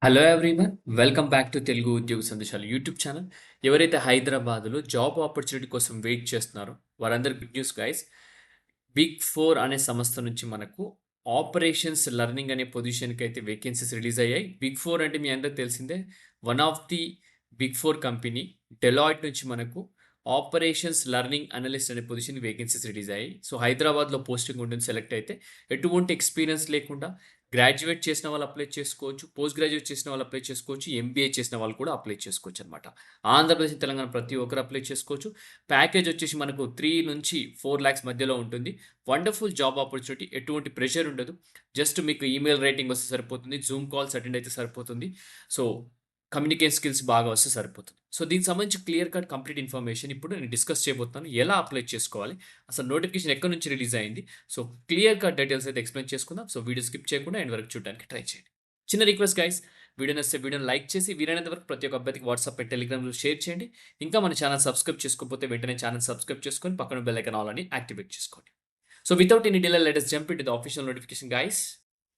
Hello everyone, welcome back to Telugu ఉద్యోగ సందేశాలు YouTube channel. ఎవరైతే హైదరాబాద్లో జాబ్ ఆపర్చునిటీ కోసం వెయిట్ చేస్తున్నారో వారందరికి good news guys. Big four అనే సంస్థ నుంచి మనకు ఆపరేషన్స్ లెర్నింగ్ అనే పొజిషన్కి అయితే వేకెన్సీస్ రిలీజ్ అయ్యాయి. బిగ్ ఫోర్ అంటే మీ అందరికి తెలిసిందే, one of the big four company Deloitte నుంచి మనకు ఆపరేషన్స్ లెర్నింగ్ అనలిస్ట్ అనే పొజిషన్ వేకెన్సీస్ రిలీజ్ అయ్యాయి. సో హైదరాబాద్లో పోస్టింగ్ ఉంటుంది. సెలెక్ట్ అయితే ఎటువంటి ఎక్స్పీరియన్స్ లేకుండా గ్రాడ్యుయేట్ చేసిన వాళ్ళు అప్లై చేసుకోవచ్చు, పోస్ట్ గ్రాడ్యుయేట్ చేసిన వాళ్ళు అప్లై చేసుకోవచ్చు, ఎంబీఏ చేసిన వాళ్ళు కూడా అప్లై చేసుకోవచ్చు అనమాట. ఆంధ్రప్రదేశ్, తెలంగాణ ప్రతి ఒక్కరు అప్లై చేసుకోవచ్చు. ప్యాకేజ్ వచ్చేసి మనకు 3 నుంచి 4 లాక్స్ మధ్యలో ఉంటుంది. వండర్ఫుల్ జాబ్ ఆపర్చునిటీ, ఎటువంటి ప్రెషర్ ఉండదు. జస్ట్ మీకు ఈమెయిల్ రేటింగ్ వస్తే సరిపోతుంది, జూమ్ కాల్స్ అటెండ్ అయితే సరిపోతుంది. సో కమ్యూనికేషన్ స్కిల్స్ బాగా వస్తే సరిపోతుంది. సో దీనికి సంబంధించి క్లియర్ కట్ కంప్లీట్ ఇన్ఫర్మేషన్ ఇప్పుడు నేను డిస్కస్ చేయబోతున్నాను. ఎలా అప్లై చేసుకోవాలి, అసలు నోటిఫికేషన్ ఎక్కడి నుంచి రిలీజ్ అయింది, సో క్లియర్ కట్ డీటెయిల్స్ అయితే ఎక్స్ప్లెయిన్ చేసుకుందాం. సో వీడియో స్కిప్ చేయకుండా ఎండ్ వరకు చూడడానికి ట్రై చేయండి. చిన్న రిక్వెస్ట్ గైస్, వీడియో నచ్చితే వీడియోని లైక్ చేసి వీలైనంత వరకు ప్రతి ఒక్క అభ్యర్థికి వాట్సాప్ అండ్ టెలిగ్రామ్లో షేర్ చేయండి. ఇంకా మన ఛానల్ సబ్స్క్రైబ్ చేసుకోకపోతే వెంటనే ఛానల్ సబ్స్క్రైబ్ చేసుకొని పక్కన బెల్ ఐకాన్ ఆల్ అని యాక్టివేట్ చేసుకోండి. So without any delay let us jump into the official notification guys.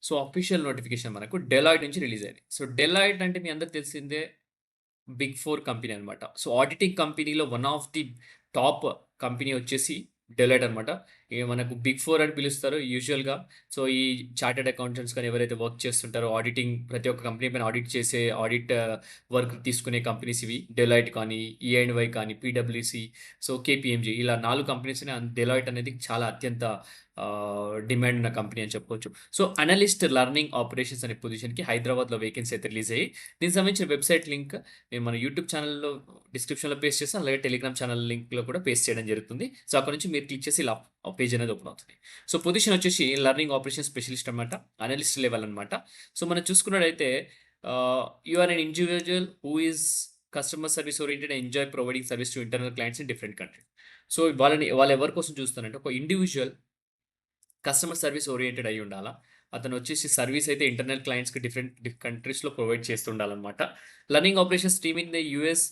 So official notification మనకు డెలాయిట్ నుంచి రిలీజ్ అయింది. సో డెలాయిట్ అంటే మీ అందరికి తెలిసిందే, బిగ్ ఫోర్ కంపెనీ అనమాట. సో ఆడిటింగ్ కంపెనీలో one of the top company వచ్చేసి డెలాయిట్ అనమాట. ఇక మనకు బిగ్ ఫోర్ అని పిలుస్తారు యూజువల్గా. సో ఈ చార్టెడ్ అకౌంటెంట్స్ కానీ ఎవరైతే వర్క్ చేస్తుంటారో, ఆడిటింగ్ ప్రతి ఒక్క కంపెనీ పైన ఆడిట్ చేసే ఆడిట్ వర్క్ తీసుకునే కంపెనీస్ ఇవి. డెలాయిట్ కానీ, ఈఎండ్వై కానీ, పీడబ్ల్యూసి, సో కేపీఎంజీ, ఇలా 4 కంపెనీస్. డెలాయిట్ అనేది చాలా అత్యంత డిమాండ్ ఉన్న కంపెనీ అని చెప్పుకోవచ్చు. సో అనలిస్ట్ లర్నింగ్ ఆపరేషన్స్ అనే పొజిషన్కి హైదరాబాద్లో వేకెన్సీ అయితే రిలీజ్ అయ్యి, దీనికి సంబంధించిన వెబ్సైట్ లింక్ నేను మన యూట్యూబ్ ఛానల్లో డిస్క్రిప్షన్లో పేస్ట్ చేస్తాను, అలాగే టెలిగ్రామ్ ఛానల్ లింక్లో కూడా పేస్ట్ చేయడం జరుగుతుంది. సో అక్కడ నుంచి మీరు క్లిక్ చేసి ఇలా పేజ్ అనేది ఓపెన్ అవుతుంది. సో పొజిషన్ వచ్చేసి లర్నింగ్ ఆపరేషన్ స్పెషలిస్ట్ అనమాట, అనలిస్ట్ లెవెల్ అనమాట. సో మనం చూసుకున్నట్టయితే you are an individual who is customer service oriented and enjoy providing service to internal clients in different country. So వాళ్ళు ఎవరి కోసం చూస్తారంటే, ఒక ఇండివిజువల్ కస్టమర్ సర్వీస్ ఓరియంటెడ్ అయి ఉండాలా. అతను వచ్చేసి సర్వీస్ అయితే ఇంటర్నల్ క్లయింట్స్‌కి డిఫరెంట్ కంట్రీస్‌లో ప్రొవైడ్ చేస్తుండాలనమాట. Learning operations team in the US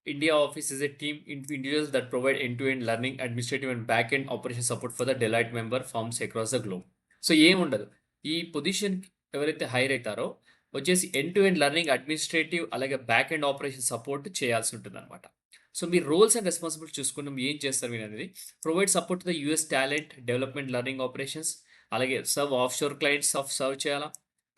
India office is a team individuals that provide end to end learning, administrative and back end operation support for the Deloitte member firms across the globe. So ఏముండదు. ఈ పొజిషన్‌కి ఎవరైతే hire అయితారో వచ్చేసి end to end learning, administrative అలాగే back end operation support చేయాల్సి ఉంటుందనమాట. So మీ రోల్స్ అండ్ రెస్పాన్సిబిలిటీ చూసుకున్నాం, ఏం చేస్తారు మీరు అనేది. Provide support to the US talent development learning operations, అలాగే సర్వ్ ఆఫ్‌షోర్ క్లయింట్స్ సర్వ్ చేయాలా.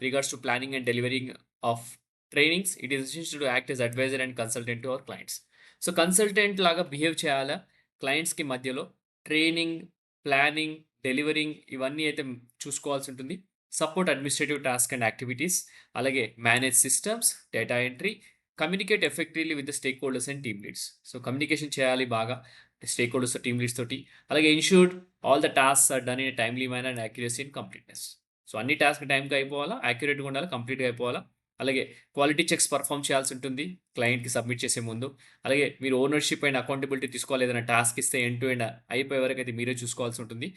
Regards to planning and delivering of trainings, it is essential to act as adviser and consultant to our clients. So consultant లాగా behave చేయాలా క్లయింట్స్‌కి మధ్యలో. Training, planning, delivering ఇవన్నీ అయితే చూసుకోవాల్సి ఉంటుంది. Support administrative task and activities, అలాగే manage systems, data entry, communicate effectively with the stakeholders and team leads. So communication చేయాలి బాగా స్టేక్ హోల్డర్స్, టీమ్ లీడ్స్ తోటి. అలాగే ensured all the tasks are done in a timely manner and accuracy and completeness. So అన్ని task టైంకి అయిపోవాలా, యాక్యురేట్‌గా ఉండాలి, కంప్లీట్‌గా అయిపోవాలా. అలాగే క్వాలిటీ చెక్స్ పర్ఫార్మ్ చేయాల్సి ఉంటుంది క్లయింట్‌కి సబ్మిట్ చేసే ముందు. అలాగే మీరు ఓనర్‌షిప్ అండ్ అకౌంటబిలిటీ తీసుకోవాలి. ఏదైనా టాస్క్ ఇస్తే ఎండ్ టు ఎండ్ అయిపోయే వరకు అయితే మీరే చూసుకోవాల్సి ఉంటుంది.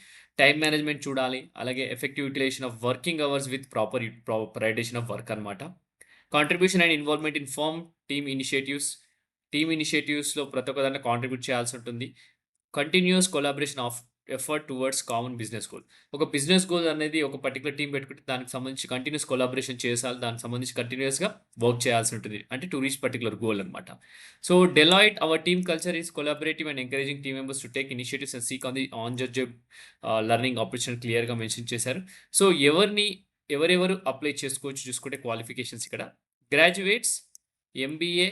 టైమ్ మేనేజ్మెంట్ చూడాలి. అలాగే effective utilization of working hours with proper prioritization of work అనమాట. Contribution and involvement in firm team initiatives. Team ఇనిషియేటివ్స్‌లో ప్రతి ఒక్క దాంట్లో కాంట్రిబ్యూట్ చేయాల్సి ఉంటుంది. Continuous collaboration of effort towards common business goal. ఒక బిజినెస్ గోల్ అనేది ఒక పర్టిక్యులర్ టీమ్ పెట్టుకుంటే దానికి సంబంధించి కంటిన్యూస్ కొలాబరేషన్ చేసాలి. దానికి సంబంధించి కంటిన్యూయస్‌గా వర్క్ చేయాల్సి ఉంటుంది. అంటే టు రీచ్ పర్టిక్యులర్ గోల్ అనమాట. So Deloitte our team culture is collaborative and encouraging team members to take initiatives and seek on the on the job learning opportunity క్లియర్‌గా మెన్షన్ చేశారు. So ఎవరెవరు అప్లై చేసుకోవచ్చు చూసుకుంటే qualifications ఇక్కడ graduates, MBA,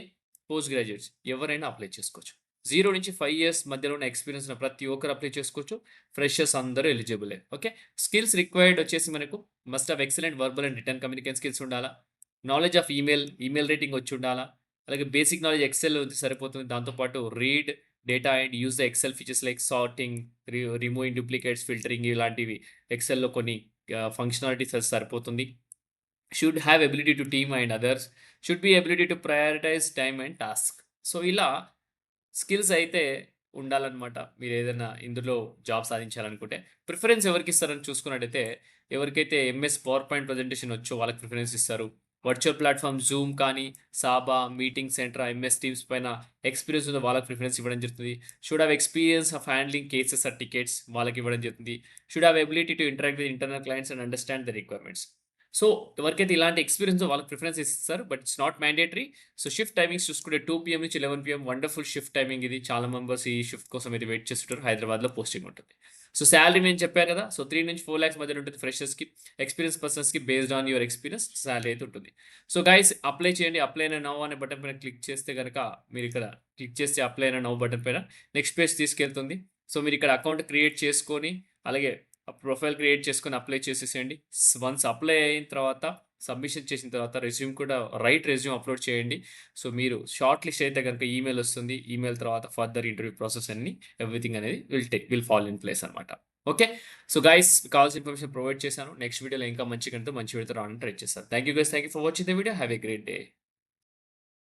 post graduates ఎవరైనా apply చేసుకోవచ్చు. 0 నుంచి 5 years మధ్యలో ఉన్న ఎక్స్‌పీరియన్స్ ఉన్న ప్రతి ఒక్కరు అప్లై చేసుకోవచ్చు. ఫ్రెషర్స్ అందరూ ఎలిజిబులే. ఓకే. స్కిల్స్ రిక్వైర్డ్ వచ్చేసి మనకు must have excellent verbal and written communication skills ఉండాలా. నాలెడ్జ్ ఆఫ్ ఈమెయిల్ రైటింగ్ వచ్చి ఉండాలా. అలాగే బేసిక్ నాలెడ్జ్ ఎక్సెల్ ఉంది సరిపోతుంది. దాంతో పాటు read data and use the Excel features like sorting, removing duplicates, filtering ఇలాంటివి ఎక్సెల్‌లో కొన్ని ఫంక్షనాలిటీస్ సరిపోతుంది. Should have ability to team and others. Should be ability to prioritise time and task. So ఇలా skills అయితే ఉండాలనమాట. మీరేదైనా ఇందులో జాబ్ సాధించాలనుకుంటే. ప్రిఫరెన్స్ ఎవరికిస్తారని చూసుకున్నట్టయితే, ఎవరికైతే ఎంఎస్ పవర్ పాయింట్ ప్రజెంటేషన్ వచ్చో వాళ్ళకి ప్రిఫరెన్స్ ఇస్తారు. వర్చువల్ ప్లాట్‌ఫార్మ్ జూమ్ కానీ, Saba, meeting centre, MS Teams పైన ఎక్స్‌పీరియన్స్ ఉందో వాళ్ళకి ప్రిఫరెన్స్ ఇవ్వడం జరుగుతుంది. Should have experience of handling cases or tickets వాళ్ళకి ఇవ్వడం జరుగుతుంది. Should have ability to interact with internal clients and understand the requirements. So ఎవరికైతే ఇలాంటి ఎక్స్పీరియన్స్ వాళ్ళకి ప్రిఫరెన్స్ ఇస్తారు. But it's not mandatory. So shift timings చూసుకుంటే 2 పీఎం నుంచి 11 PM wonderful shift timing ఇది. చాలా మెంబర్స్ ఈ షిఫ్ట్ కోసం అయితే వెయిట్ చేస్తుంటారు. హైదరాబాద్‌లో పోస్టింగ్ ఉంటుంది. సో సాలరీ నేను చెప్పాను కదా! సో 3-4 లాక్స్ మధ్యలో ఉంటుంది ఫ్రెషర్స్‌కి. ఎక్స్‌పీరియన్స్ పర్సన్స్‌కి based on your experience salary అయితే ఉంటుంది. సో గైస్ అప్లై చేయండి. అప్లై నౌ అనే బటన్ పైన క్లిక్ చేస్తే గనక మీరిక్కడ క్లిక్ చేస్తే అప్లై నౌ బటన్ పైన నెక్స్ట్ పేజ్ తీసుకెళ్తుంది. సో మీరిక్కడ అకౌంట్ క్రియేట్ చేసుకొని అలాగే ప్రొఫైల్ క్రియేట్ చేసుకొని అప్లై చేసేసేయండి. వన్స్ అప్లై అయిన తర్వాత సబ్మిషన్ చేసిన తర్వాత రెజ్యూమ్ కూడా రైట్ రెజ్యూమ్ అప్లోడ్ చేయండి. సో మీరు షార్ట్ లిస్ట్ అయితే గనుక ఈమెయిల్ వస్తుంది. ఈమెయిల్ తర్వాత ఫర్దర్ ఇంటర్వ్యూ ప్రాసెస్ అన్నీ ఎవ్రీథింగ్ అనేది విల్ ఫాల్ ఇన్ ప్లేస్ అనమాట. ఓకే. సో గైస్ కావాల్సిన ఇన్ఫర్మేషన్ ప్రొవైడ్ చేశాను. నెక్స్ట్ వీడియోలో ఇంకా మంచి కంటెంట్‌తో మంచి వీడియోతో రావడానికి ట్రై చేస్తాను. Thank you guys. Thank you for watching the video. Have a great day.